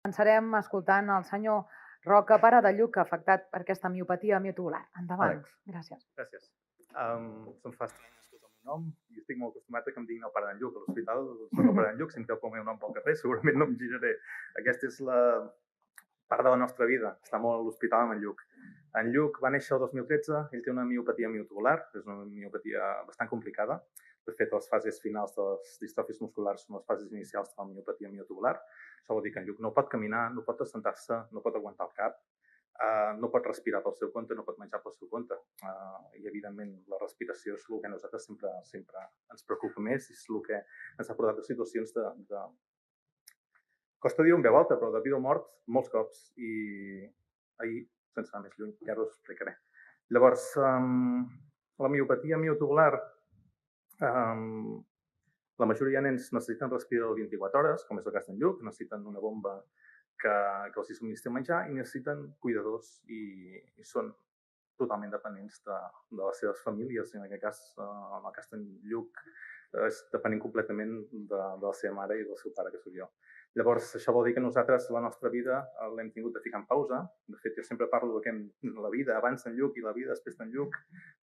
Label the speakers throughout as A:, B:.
A: Començarem escoltant el senyor Roca, pare de Lluc, afectat per aquesta miopatia miotubular. Endavant.
B: Alex,
A: Gràcies.
B: gràcies. Se'm fa estrany escoltar el meu nom i estic molt acostumat a que em diguin el pare d'en Lluc. A l'hospital soc el pare d'en Lluc, si em treu pel meu nom pel carrer segurament no em giraré. Aquesta és la part de la nostra vida, està molt a l'hospital amb en Lluc. En Lluc va néixer el 2013, ell té una miopatia miotubular, és una miopatia bastant complicada. De fet, les fases finals dels distròfis musculars són les fases inicials de la miopatia miotubular. Això vol dir que en Lluc no pot caminar, no pot assentar-se, no pot aguantar el cap, no pot respirar pel seu compte, no pot menjar pel seu compte. I, evidentment, la respiració és el que a nosaltres sempre ens preocupa més i és el que ens ha portat a situacions de costa dir-ho en veu alta, però de vida o mort, molts cops. I ahir, sense anar més lluny, ja us ho explicaré. Llavors, la miopatia miotubular, la majoria de nens necessiten respirar 24 hores, com és el cas d'en Lluc, necessiten una bomba que els subministri menjar i necessiten cuidadors i són totalment dependents de les seves famílies. En aquest cas, en el cas d'en Lluc, és dependent completament de la seva mare i del seu pare, que sóc jo. Llavors, això vol dir que nosaltres la nostra vida l'hem tingut de ficar en pausa. De fet, jo sempre parlo que la vida abans d'en Lluc i la vida després d'en Lluc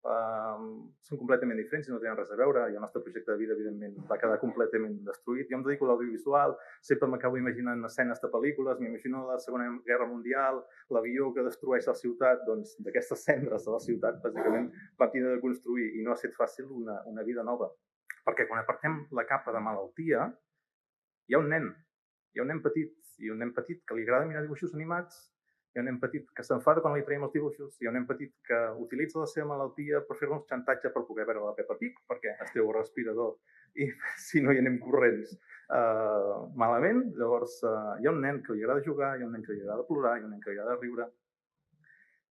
B: són completament diferents i no tenen res a veure. I el nostre projecte de vida, evidentment, va quedar completament destruït. Jo em dedico a l'audiovisual, sempre m'acabo imaginant escenes de pel·lícules, m'imagino la Segona Guerra Mundial, l'avió que destrueix la ciutat, doncs d'aquestes cendres de la ciutat, bàsicament, vam tindre de construir i no ha estat fàcil una vida nova. Perquè quan apartem la capa de malaltia, hi ha un nen, petit, i un nen petit que li agrada mirar dibuixos animats, hi ha un nen petit que s'enfada quan li traiem els dibuixos, hi ha un nen petit que utilitza la seva malaltia per fer-nos xantatge per poder veure la Peppa Pig, perquè es treu el respirador i si no hi anem corrents malament. Llavors hi ha un nen que li agrada jugar, hi ha un nen que li agrada plorar, hi ha un nen que li agrada riure,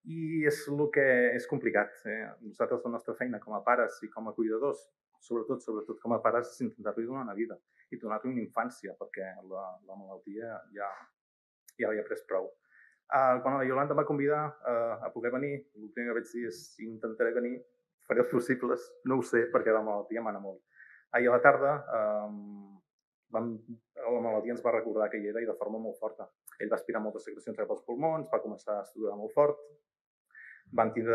B: i és el que és complicat. Nosaltres, la nostra feina com a pares i com a cuidadors, sobretot com a pares, és intentar-li donar una vida i donar-li una infància, perquè la malaltia ja li ha pres prou. Quan la Iolanda em va convidar a poder venir, el primer que vaig dir és intentaré venir, faré els possibles, no ho sé, perquè la malaltia mana molt. Ahir a la tarda la malaltia ens va recordar que hi era i de forma molt forta. Ell va aspirar moltes secrecions pels pulmons, va començar a estudiar molt fort, van tindre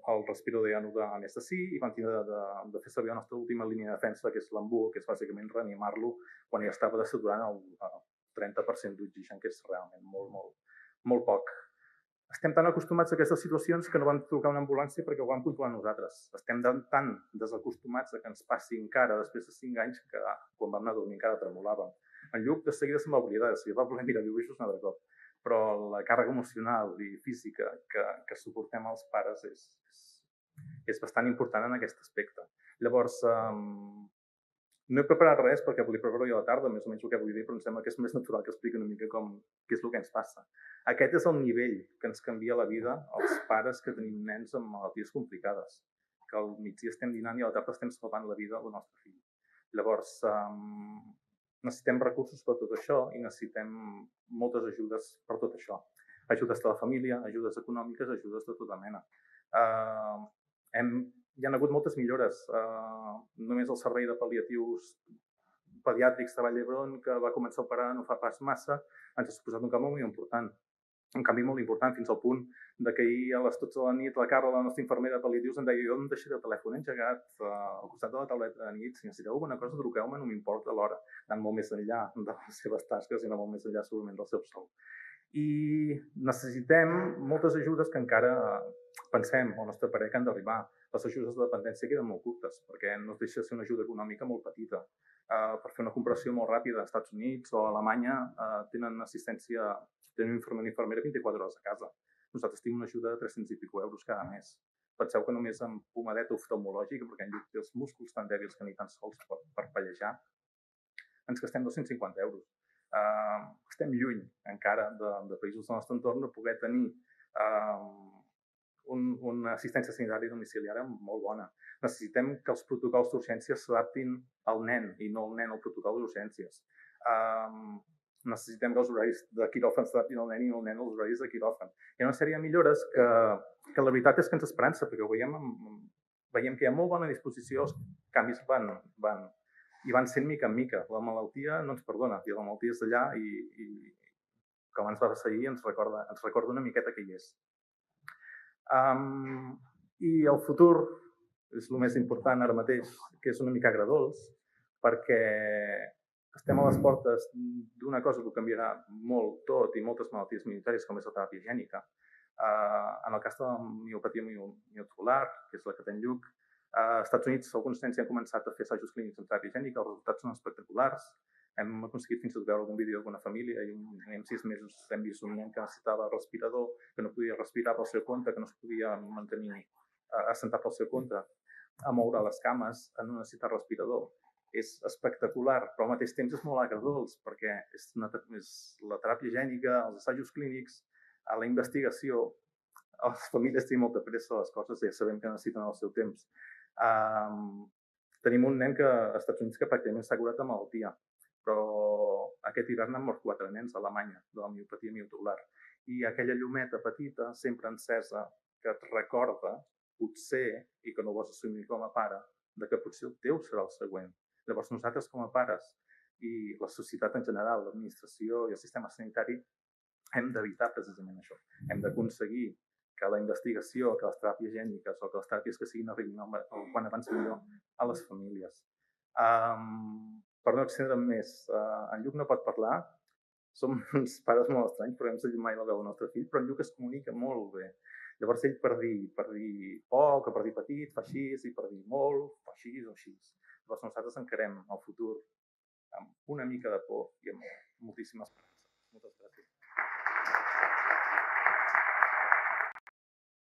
B: el respirador de de anestesi i van tindre de fer servir la nostra última línia de defensa, que és l'embú, que és bàsicament reanimar-lo quan ja estava desaturant el 30% d'oxigen, que és realment molt poc. Estem tan acostumats a aquestes situacions que no vam trucar una ambulància perquè ho vam controlar nosaltres. Estem tan desacostumats a que ens passi encara després de 5 anys que quan vam anar a dormir encara tremolàvem. En Lluc de seguida se'n va oblidar, de seguida va voler mirar dibuixos un altre cop, però la càrrega emocional i física que suportem els pares és bastant important en aquest aspecte. Llavors, no he preparat res perquè li preparo jo a la tarda, més o menys el que vull dir, però em sembla que és més natural que expliqui una mica què és el que ens passa. Aquest és el nivell que ens canvia la vida als pares que tenim nens amb malalties complicades, que al migdia estem dinant i a la tarda estem salvant la vida del nostre fill. Llavors, necessitem recursos per tot això i necessitem moltes ajudes per tot això. Ajudes de la família, ajudes econòmiques, ajudes de tota mena. Hi ha hagut moltes millores. Només el servei de pal·liatius pediàtrics de Vall d'Hebron, que va començar a operar no fa pas massa, ens ha suposat un canvi molt important. Un canvi molt important, fins al punt que ahir a les 12 de la nit la Carla, la nostra infermera de pal·liatius, em deia: jo em deixaré el telèfon engegat al costat de la tauleta de nit, si necessiteu alguna cosa truqueu-me, no m'importa l'hora, anant molt més enllà de les seves tasques i anant molt més enllà segurament del seu sou. I necessitem moltes ajudes que encara pensem, o al nostre parer, que han d'arribar. Les ajudes de dependència queden molt curtes, perquè no deixa de ser una ajuda econòmica molt petita. Per fer una comparació molt ràpida, als Estats Units o a Alemanya tenen assistència, tenen un infermer o infermera 24 hores a casa. Nosaltres tenim una ajuda de 300 i escaig euros cada mes. Penseu que només amb pomadeta oftalmològica, perquè en lloc té els músculs tan dèbils que ni tan sols pot parpellejar, ens gastem 250 euros. Estem lluny encara de països del nostre entorn de poder tenir una assistència sanitària domiciliària molt bona. Necessitem que els protocols d'urgències s'adaptin al nen i no el nen al protocol d'urgències. Necessitem que els horaris de quiròfan s'adaptin al nen i no el nen als horaris de quiròfan. Hi ha una sèrie de millores que la veritat és que ens esperança, perquè ho veiem que hi ha molt bona disposició, els canvis van sent mica en mica. La malaltia no ens perdona, i la malaltia és allà i com ens va passar ahir, ens recorda una miqueta que hi és. I el futur és el més important ara mateix, que és una mica agredolç, perquè estem a les portes d'una cosa que ho canviarà molt tot i moltes malalties minoritàries, com és la teràpia gènica. En el cas de la miopatia miotubular, que és la que té en Lluc, als Estats Units alguns nens ja han començat a fer assajos clínics amb teràpia gènica, els resultats són espectaculars. Hem aconseguit fins i tot veure algun vídeo d'alguna família i en 6 mesos hem vist un nen que necessitava respirador, que no podia respirar pel seu compte, que no es podia mantenir assentat pel seu compte, a moure les cames, a no necessitar respirador. És espectacular, però al mateix temps és molt agredolç, perquè és la teràpia gènica, els assajos clínics, a la investigació, les famílies tenen molta pressa a les coses i ja sabem que necessiten el seu temps. Tenim un nen als Estats Units que pràcticament s'ha curat de malaltia, però aquest hivern han mort 4 nens a Alemanya de la miopatia miotubular. I aquella llumeta petita, sempre encesa, que et recorda, potser, i que no ho vols assumir com a pare, que potser el teu serà el següent. Llavors nosaltres com a pares i la societat en general, l'administració i el sistema sanitari, hem d'evitar precisament això. Hem d'aconseguir que la investigació, que les teràpies gèniques o que les teràpies que siguin arribin quan abans millor a les famílies. Per no extendre'm més, en Lluc no pot parlar, som uns pares molt estranys, però hem sentit mai la veu del nostre fill, però en Lluc es comunica molt bé. Llavors ell per dir poc o per dir petit fa així, i per dir molt fa així o així. Llavors nosaltres encarem el futur amb una mica de por i amb moltíssima esperança. Moltes gràcies.